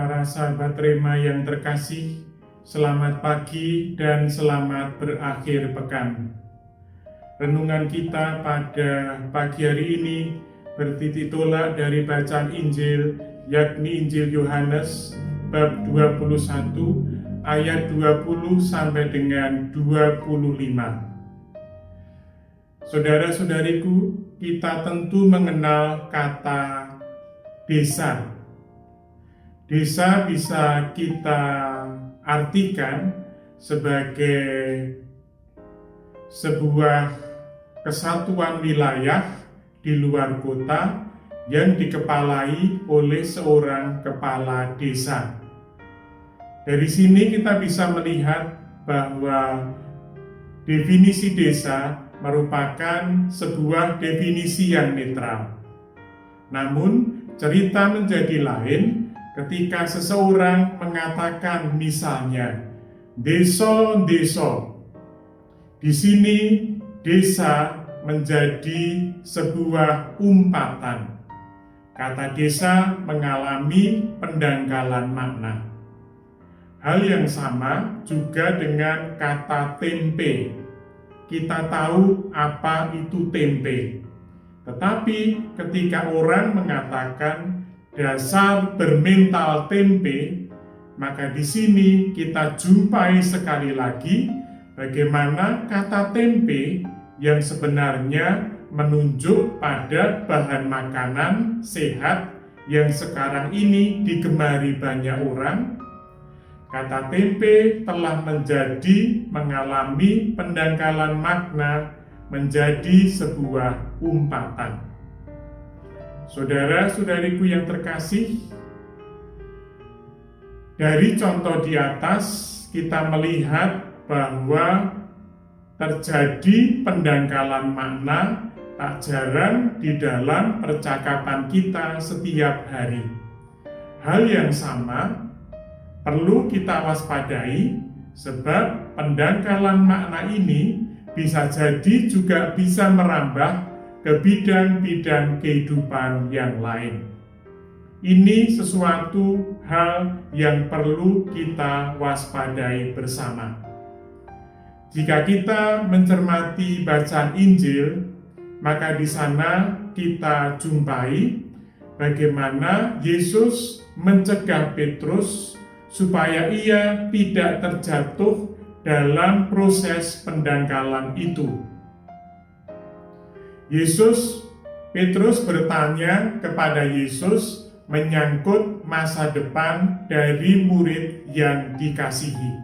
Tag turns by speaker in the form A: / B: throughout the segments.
A: Para sahabat Rema yang terkasih, selamat pagi dan selamat berakhir pekan. Renungan kita pada pagi hari ini bertitik tolak dari bacaan Injil, yakni Injil Yohanes bab 21 ayat 20 sampai dengan 25. Saudara-saudariku, kita tentu mengenal kata desa. Desa bisa kita artikan sebagai sebuah kesatuan wilayah di luar kota yang dikepalai oleh seorang kepala desa. Dari sini kita bisa melihat bahwa definisi desa merupakan sebuah definisi yang netral. Namun, cerita menjadi lain ketika seseorang mengatakan misalnya, deso. Di sini desa menjadi sebuah umpatan. Kata desa mengalami pendangkalan makna. Hal yang sama juga dengan kata tempe. Kita tahu apa itu tempe. Tetapi ketika orang mengatakan dasar bermental tempe, maka di sini kita jumpai sekali lagi bagaimana kata tempe yang sebenarnya menunjuk pada bahan makanan sehat yang sekarang ini digemari banyak orang. Kata tempe telah mengalami pendangkalan makna menjadi sebuah umpatan. Saudara-saudariku yang terkasih, dari contoh di atas kita melihat bahwa terjadi pendangkalan makna tak jarang di dalam percakapan kita setiap hari. Hal yang sama perlu kita waspadai sebab pendangkalan makna ini bisa jadi juga bisa merambah ke bidang-bidang kehidupan yang lain. Ini sesuatu hal yang perlu kita waspadai bersama. Jika kita mencermati bacaan Injil, maka di sana kita jumpai bagaimana Yesus mencegah Petrus supaya ia tidak terjatuh dalam proses pendangkalan itu. Petrus bertanya kepada Yesus menyangkut masa depan dari murid yang dikasihi.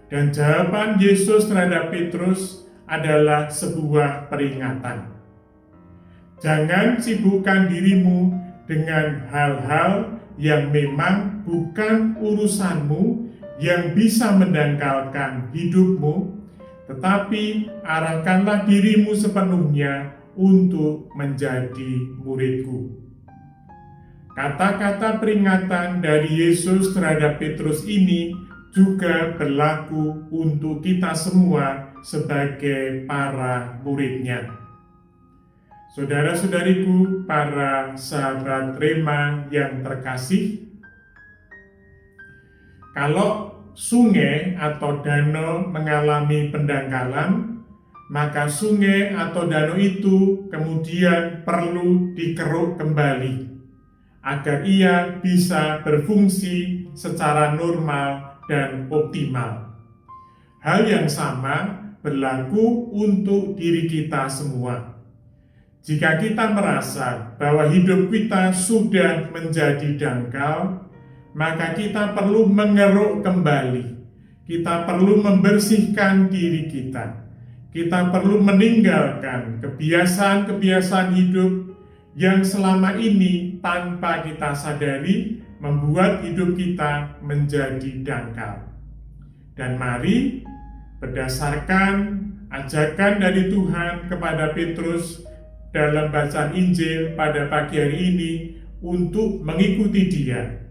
A: Dan jawaban Yesus terhadap Petrus adalah sebuah peringatan. Jangan sibukkan dirimu dengan hal-hal yang memang bukan urusanmu, yang bisa mendangkalkan hidupmu, tetapi arahkanlah dirimu sepenuhnya untuk menjadi muridku. Kata-kata peringatan dari Yesus terhadap Petrus ini juga berlaku untuk kita semua sebagai para muridnya. Saudara-saudariku, para sahabat Rema yang terkasih, kalau sungai atau danau mengalami pendangkalan, maka sungai atau danau itu kemudian perlu dikeruk kembali agar ia bisa berfungsi secara normal dan optimal. Hal yang sama berlaku untuk diri kita semua. Jika kita merasa bahwa hidup kita sudah menjadi dangkal, maka kita perlu mengeruk kembali. Kita perlu membersihkan diri kita. Kita perlu meninggalkan kebiasaan-kebiasaan hidup yang selama ini tanpa kita sadari membuat hidup kita menjadi dangkal. Dan mari berdasarkan ajakan dari Tuhan kepada Petrus dalam bacaan Injil pada pagi hari ini untuk mengikuti Dia,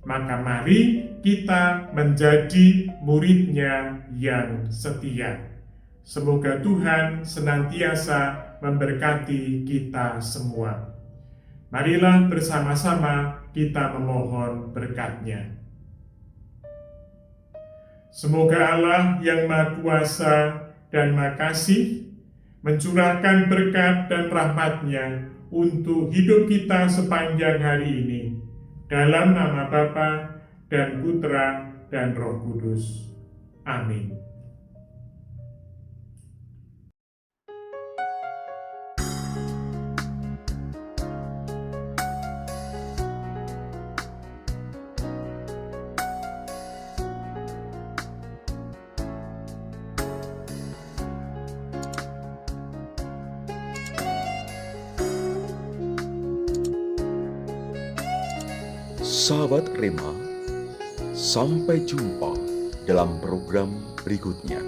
A: maka mari kita menjadi muridnya yang setia. Semoga Tuhan senantiasa memberkati kita semua. Marilah bersama-sama kita memohon berkat-Nya. Semoga Allah yang Maha Kuasa dan Maha Kasih mencurahkan berkat dan rahmat-Nya untuk hidup kita sepanjang hari ini. Dalam nama Bapa dan Putra dan Roh Kudus. Amin.
B: Sahabat Rema, sampai jumpa dalam program berikutnya.